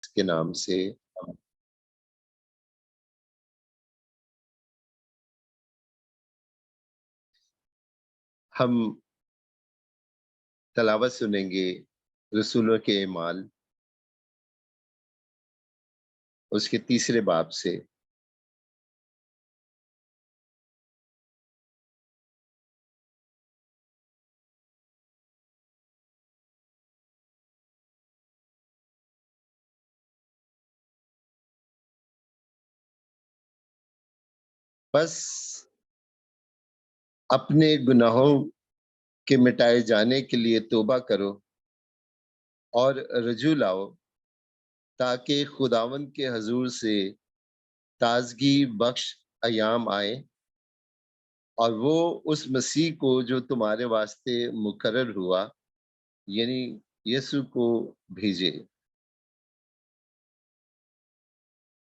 کے نام سے ہم تلاوت سنیں گے رسولوں کے اعمال اس کے تیسرے باب سے۔ بس اپنے گناہوں کے مٹائے جانے کے لیے توبہ کرو اور رجوع لاؤ تاکہ خداوند کے حضور سے تازگی بخش ایام آئے اور وہ اس مسیح کو جو تمہارے واسطے مقرر ہوا یعنی یسوع کو بھیجے۔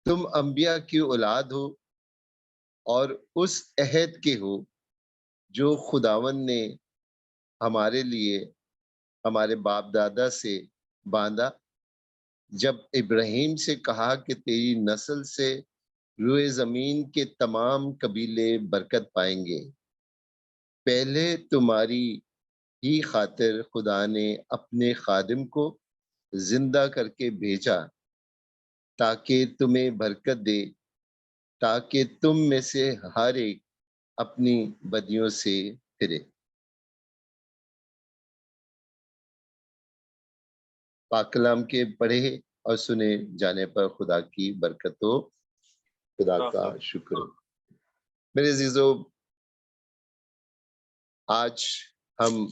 تم انبیاء کی اولاد ہو اور اس عہد کے ہو جو خداوند نے ہمارے لیے ہمارے باپ دادا سے باندھا جب ابراہیم سے کہا کہ تیری نسل سے روئے زمین کے تمام قبیلے برکت پائیں گے۔ پہلے تمہاری ہی خاطر خدا نے اپنے خادم کو زندہ کر کے بھیجا تاکہ تمہیں برکت دے، تاکہ تم میں سے ہر ایک اپنی بدیوں سے پھرے۔ پاک کلام کے پڑھے اور سنے جانے پر خدا کی برکت ہو۔ خدا کا شکر ہو۔ میرے عزیزو، آج ہم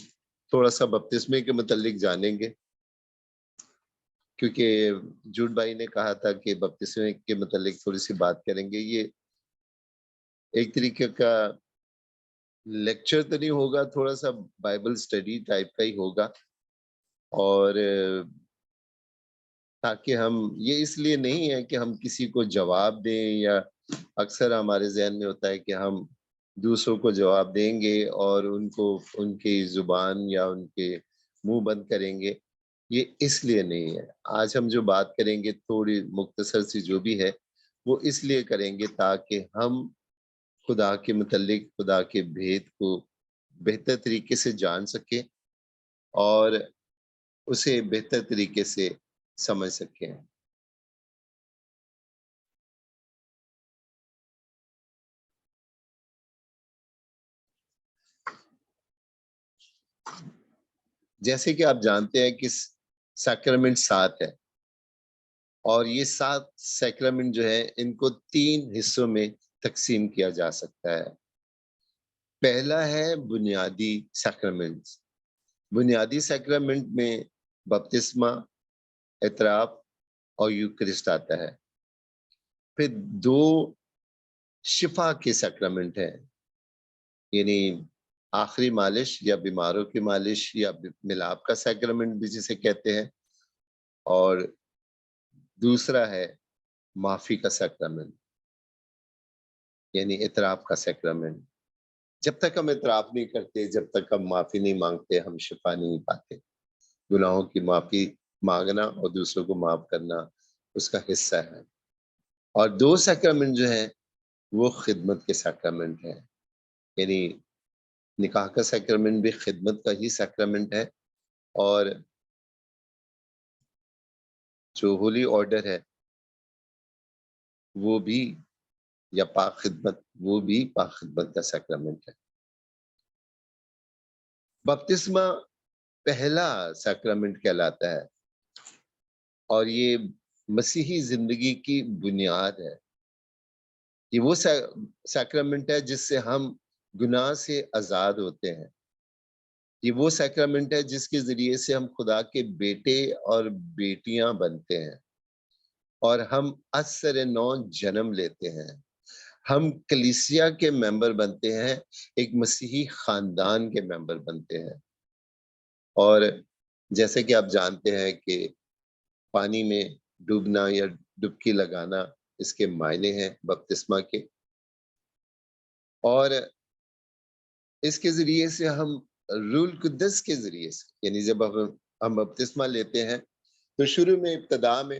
تھوڑا سا بپتسمے کے متعلق جانیں گے، کیونکہ جوڈ بھائی نے کہا تھا کہ بپتسمے کے متعلق تھوڑی سی بات کریں گے۔ یہ ایک طریقے کا لیکچر تو نہیں ہوگا، تھوڑا سا بائبل سٹڈی ٹائپ کا ہی ہوگا، اور تاکہ ہم یہ اس لیے نہیں ہے کہ ہم کسی کو جواب دیں، یا اکثر ہمارے ذہن میں ہوتا ہے کہ ہم دوسروں کو جواب دیں گے اور ان کو ان کی زبان یا ان کے منہ بند کریں گے۔ یہ اس لیے نہیں ہے۔ آج ہم جو بات کریں گے تھوڑی مختصر سی جو بھی ہے، وہ اس لیے کریں گے تاکہ ہم خدا کے متعلق خدا کے بھید کو بہتر طریقے سے جان سکیں اور اسے بہتر طریقے سے سمجھ سکیں۔ جیسے کہ آپ جانتے ہیں کہ سیکرمنٹ 7 ہے، اور یہ 7 سیکرمنٹ جو ہے ان کو 3 حصوں میں تقسیم کیا جا سکتا ہے۔ پہلا ہے بنیادی سیکرمنٹ۔ بنیادی سیکرمنٹ میں بپتسمہ، اعتراف اور یوکرسٹ آتا ہے۔ پھر 2 شفا کے سیکرمنٹ ہیں، یعنی آخری مالش یا بیماروں کی مالش یا ملاپ کا سیکرمنٹ بھی جسے کہتے ہیں، اور دوسرا ہے معافی کا سیکرمنٹ یعنی اعتراف کا سیکرمنٹ۔ جب تک ہم اعتراف نہیں کرتے، جب تک ہم معافی نہیں مانگتے، ہم شفا نہیں پاتے۔ گناہوں کی معافی مانگنا اور دوسروں کو معاف کرنا اس کا حصہ ہے۔ اور 2 سیکرمنٹ جو ہیں وہ خدمت کے سیکرمنٹ ہیں، یعنی نکاح کا سیکرمنٹ بھی خدمت کا ہی سیکرمنٹ ہے، اور جو ہولی آرڈر ہے وہ بھی، یا پاک خدمت، وہ بھی پاک خدمت کا سیکرمنٹ ہے۔ بپتسمہ پہلا سیکرمنٹ کہلاتا ہے، اور یہ مسیحی زندگی کی بنیاد ہے۔ یہ وہ سیکرمنٹ ہے جس سے ہم گناہ سے آزاد ہوتے ہیں۔ یہ وہ سیکرمنٹ ہے جس کے ذریعے سے ہم خدا کے بیٹے اور بیٹیاں بنتے ہیں، اور ہم اثر نو جنم لیتے ہیں۔ ہم کلیسیا کے ممبر بنتے ہیں، ایک مسیحی خاندان کے ممبر بنتے ہیں۔ اور جیسے کہ آپ جانتے ہیں کہ پانی میں ڈوبنا یا ڈبکی لگانا اس کے معنی ہیں بپتسمہ کے، اور اس کے ذریعے سے ہم روح القدس کے ذریعے سے، یعنی جب ہم بپتسمہ لیتے ہیں تو شروع میں ابتدا میں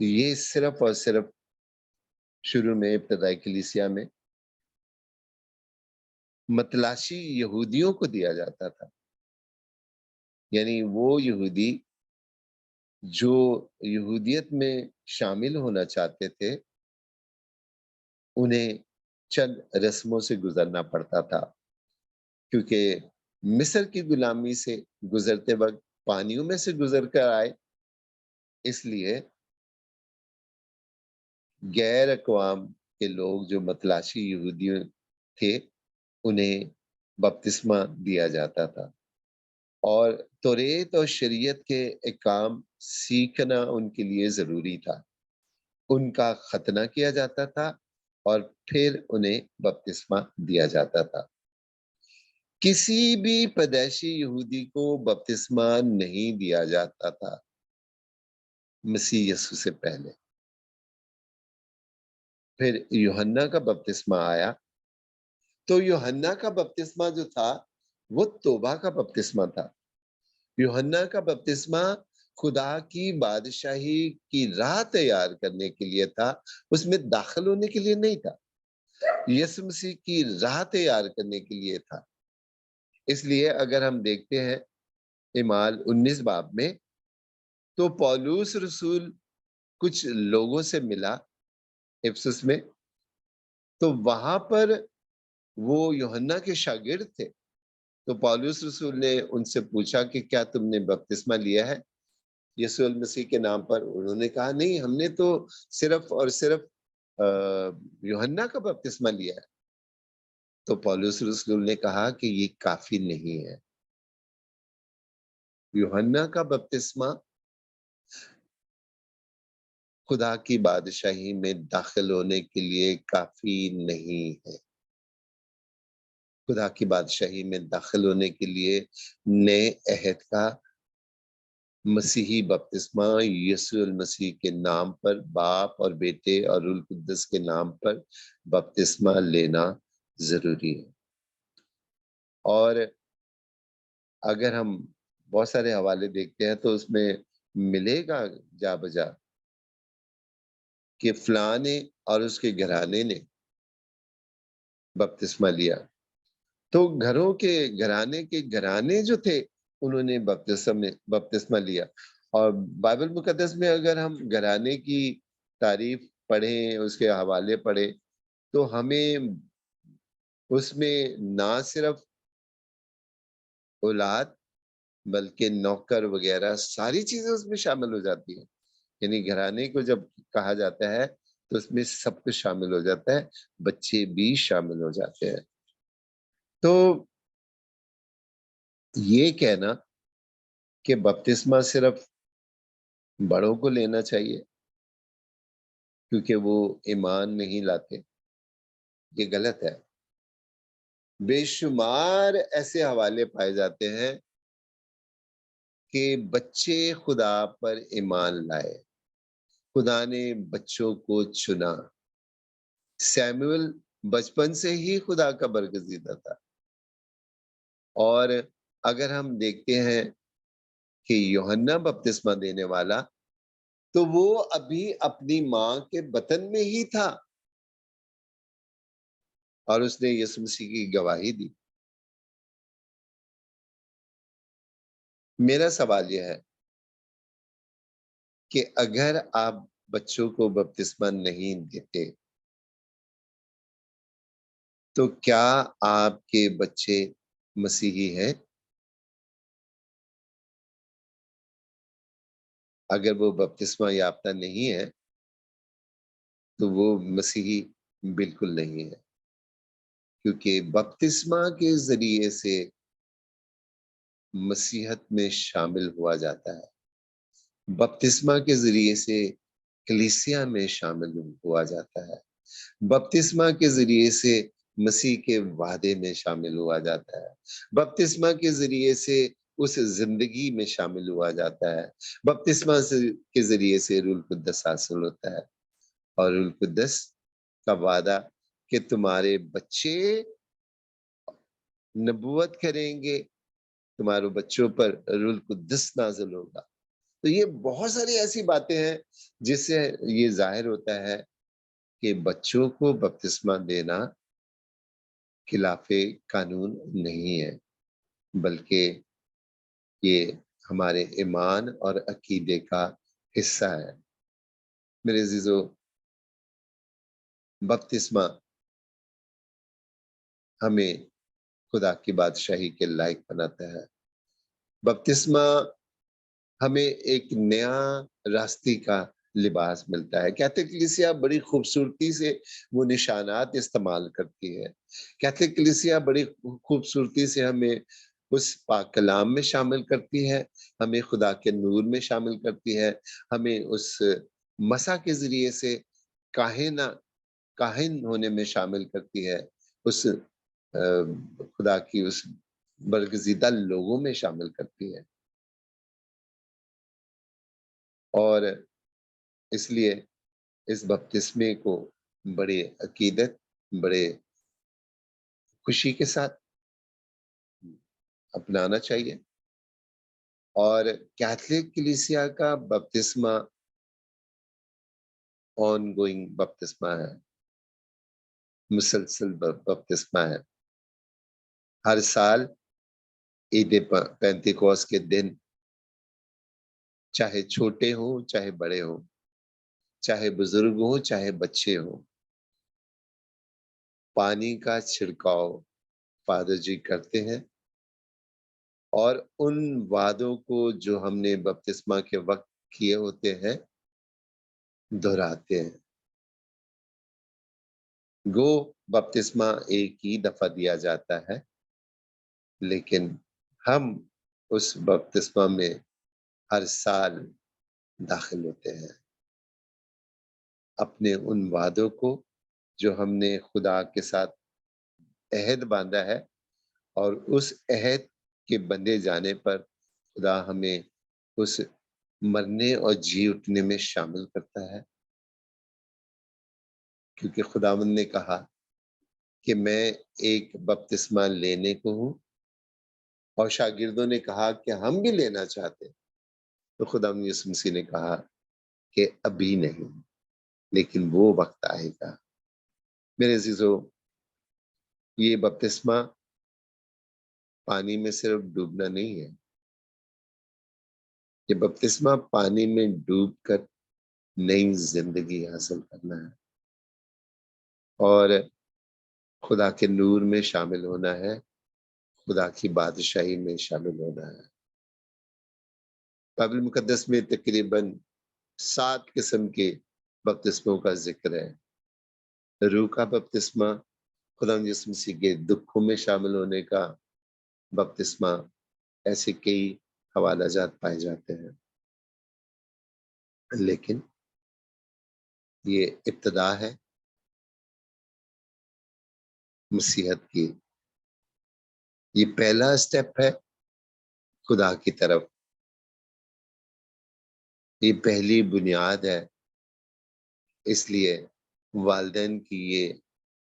یہ صرف اور صرف شروع میں ابتدائی کلیسیا میں متلاشی یہودیوں کو دیا جاتا تھا، یعنی وہ یہودی جو یہودیت میں شامل ہونا چاہتے تھے انہیں چند رسموں سے گزرنا پڑتا تھا، کیونکہ مصر کی غلامی سے گزرتے وقت پانیوں میں سے گزر کر آئے، اس لیے غیر اقوام کے لوگ جو متلاشی یہودی تھے انہیں بپتسمہ دیا جاتا تھا، اور توریت اور شریعت کے احکام سیکھنا ان کے لیے ضروری تھا۔ ان کا ختنہ کیا جاتا تھا اور پھر انہیں بپتسمہ دیا جاتا تھا۔ کسی بھی پیدائشی یہودی کو بپتسمہ نہیں دیا جاتا تھا مسیح یسوع سے پہلے۔ پھر یوحنا کا بپتسمہ آیا تو یوحنا کا بپتسمہ جو تھا وہ توبہ کا بپتسمہ تھا۔ یوحنا کا بپتسمہ خدا کی بادشاہی کی راہ تیار کرنے کے لیے تھا، اس میں داخل ہونے کے لیے نہیں تھا، یسوع مسیح کی راہ تیار کرنے کے لیے تھا۔ اس لیے اگر ہم دیکھتے ہیں اعمال 19 باب میں تو پولس رسول کچھ لوگوں سے ملا افسس میں، تو وہاں پر وہ یوحنا کے شاگرد تھے، تو پولس رسول نے ان سے پوچھا کہ کیا تم نے بپتسمہ لیا ہے یسوع المسیح کے نام پر؟ انہوں نے کہا نہیں، ہم نے تو صرف اور صرف یوحنا کا بپتسمہ لیا ہے۔ تو پولس رسول نے کہا کہ یہ کافی نہیں ہے، یوحنا کا بپتسمہ خدا کی بادشاہی میں داخل ہونے کے لیے کافی نہیں ہے۔ خدا کی بادشاہی میں داخل ہونے کے لیے نئے عہد کا مسیحی بپتسمہ یسوع المسیح کے نام پر، باپ اور بیٹے اور روح القدس کے نام پر بپتسمہ لینا ضروری ہے۔ اور اگر ہم بہت سارے حوالے دیکھتے ہیں تو اس میں ملے گا جا بجا کہ فلاں نے اور اس کے گھرانے نے بپتسمہ لیا، تو گھروں کے گھرانے جو تھے انہوں نے بپتسمہ لیا۔ اور بائبل مقدس میں اگر ہم گھرانے کی تعریف پڑھیں، اس کے حوالے پڑھیں، تو ہمیں اس میں نہ صرف اولاد بلکہ نوکر وغیرہ ساری چیزیں اس میں شامل ہو جاتی ہیں۔ یعنی گھرانے کو جب کہا جاتا ہے تو اس میں سب کچھ شامل ہو جاتا ہے، بچے بھی شامل ہو جاتے ہیں۔ تو یہ کہنا کہ بپتسمہ صرف بڑوں کو لینا چاہیے کیونکہ وہ ایمان نہیں لاتے، یہ غلط ہے۔ بے شمار ایسے حوالے پائے جاتے ہیں کہ بچے خدا پر ایمان لائے، خدا نے بچوں کو چنا، سیموئل بچپن سے ہی خدا کا برگزیدہ تھا۔ اور اگر ہم دیکھتے ہیں کہ یوحنا بپتسمہ دینے والا تو وہ ابھی اپنی ماں کے بطن میں ہی تھا اور اس نے یسوع مسیح کی گواہی دی۔ میرا سوال یہ ہے کہ اگر آپ بچوں کو بپتسمہ نہیں دیتے تو کیا آپ کے بچے مسیحی ہیں؟ اگر وہ بپتسمہ یافتہ نہیں ہے تو وہ مسیحی بالکل نہیں ہے، کیونکہ بپتسمہ کے ذریعے سے مسیحت میں شامل ہوا جاتا ہے، بپتسمہ کے ذریعے سے کلیسیا میں شامل ہوا جاتا ہے، بپتسمہ کے ذریعے سے مسیح کے وعدے میں شامل ہوا جاتا ہے، بپتسمہ کے ذریعے سے اس زندگی میں شامل ہوا جاتا ہے، بپتسمہ کے ذریعے سے روح القدس حاصل ہوتا ہے، اور روح القدس کا وعدہ کہ تمہارے بچے نبوت کریں گے، تمہارے بچوں پر روح القدس نازل ہوگا، تو یہ بہت ساری ایسی باتیں ہیں جس سے یہ ظاہر ہوتا ہے کہ بچوں کو بپتسمہ دینا خلاف قانون نہیں ہے، بلکہ یہ ہمارے ایمان اور عقیدے کا حصہ ہے۔ میرے عزیزو، بپتسمہ ہمیں خدا کی بادشاہی کے لائق بناتا ہے۔ بپتسمہ ہمیں ایک نیا راستے کا لباس ملتا ہے۔ کیتھولک کلیسیا بڑی خوبصورتی سے وہ نشانات استعمال کرتی ہے۔ کیتھولک کلیسیا بڑی خوبصورتی سے ہمیں اس پاک کلام میں شامل کرتی ہے، ہمیں خدا کے نور میں شامل کرتی ہے، ہمیں اس مسا کے ذریعے سے کاہن ہونے میں شامل کرتی ہے، اس خدا کی اس برگزیدہ لوگوں میں شامل کرتی ہے۔ اور اس لیے اس بپتسمے کو بڑے عقیدت، بڑے خوشی کے ساتھ اپنانا چاہیے۔ اور کیتھولک کلیسیا کا بپتسمہ آن گوئنگ بپتسمہ ہے، مسلسل بپتسمہ ہے۔ ہر سال عید پینتیکوس کے دن، چاہے چھوٹے ہوں چاہے بڑے ہوں، چاہے بزرگ ہوں چاہے بچے ہوں، پانی کا چھڑکاؤ فادر جی کرتے ہیں اور ان وعدوں کو جو ہم نے بپتسمہ کے وقت کیے ہوتے ہیں دہراتے ہیں۔ گو بپتسمہ ایک ہی دفعہ دیا جاتا ہے، لیکن ہم اس بپتسمہ میں ہر سال داخل ہوتے ہیں، اپنے ان وعدوں کو جو ہم نے خدا کے ساتھ عہد باندھا ہے، اور اس عہد کے بندھے جانے پر خدا ہمیں اس مرنے اور جی اٹھنے میں شامل کرتا ہے، کیونکہ خداوند نے کہا کہ میں ایک بپتسمہ لینے کو ہوں، اور شاگردوں نے کہا کہ ہم بھی لینا چاہتے ہیں، تو خداوند یسوع مسیح نے کہا کہ ابھی نہیں، لیکن وہ وقت آئے گا۔ میرے عزیزو، یہ بپتسمہ پانی میں صرف ڈوبنا نہیں ہے، یہ بپتسمہ پانی میں ڈوب کر نئی زندگی حاصل کرنا ہے اور خدا کے نور میں شامل ہونا ہے، خدا کی بادشاہی میں شامل ہونا ہے۔ بائبل مقدس میں تقریباً 7 قسم کے بپتسموں کا ذکر ہے۔ روح کا بپتسمہ، خدا یسوع مسیح کے دکھوں میں شامل ہونے کا بپتسمہ، ایسے کئی حوالہ جات پائے جاتے ہیں، لیکن یہ ابتدا ہے مسیحت کی، یہ پہلا سٹیپ ہے خدا کی طرف، یہ پہلی بنیاد ہے۔ اس لیے والدین کی یہ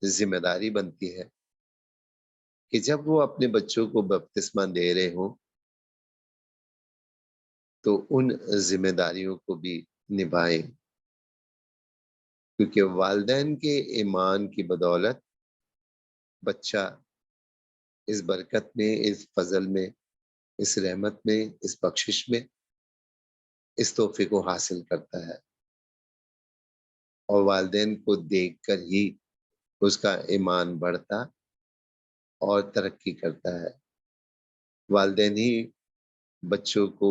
ذمہ داری بنتی ہے کہ جب وہ اپنے بچوں کو بپتسمہ دے رہے ہوں تو ان ذمہ داریوں کو بھی نبھائیں، کیونکہ والدین کے ایمان کی بدولت بچہ اس برکت میں، اس فضل میں، اس رحمت میں، اس بخشش میں، اس تحفے کو حاصل کرتا ہے، اور والدین کو دیکھ کر ہی اس کا ایمان بڑھتا اور ترقی کرتا ہے۔ والدین ہی بچوں کو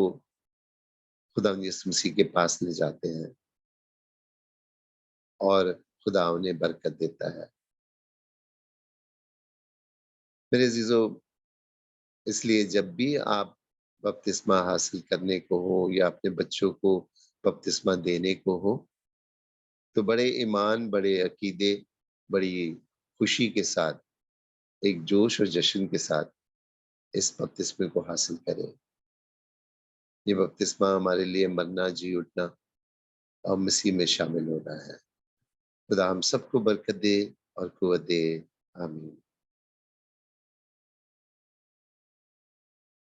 خدا یسوع مسیح کے پاس لے جاتے ہیں اور خدا انہیں برکت دیتا ہے۔ میرے عزیزو، اس لیے جب بھی آپ بپتسمہ حاصل کرنے کو ہو یا اپنے بچوں کو بپتسمہ دینے کو ہو، تو بڑے ایمان، بڑے عقیدے، بڑی خوشی کے ساتھ، ایک جوش اور جشن کے ساتھ اس بپتسمے کو حاصل کریں۔ یہ بپتسمہ ہمارے لیے مرنا، جی اٹھنا اور مسیح میں شامل ہونا ہے۔ خدا ہم سب کو برکت دے اور قوت دے، آمین۔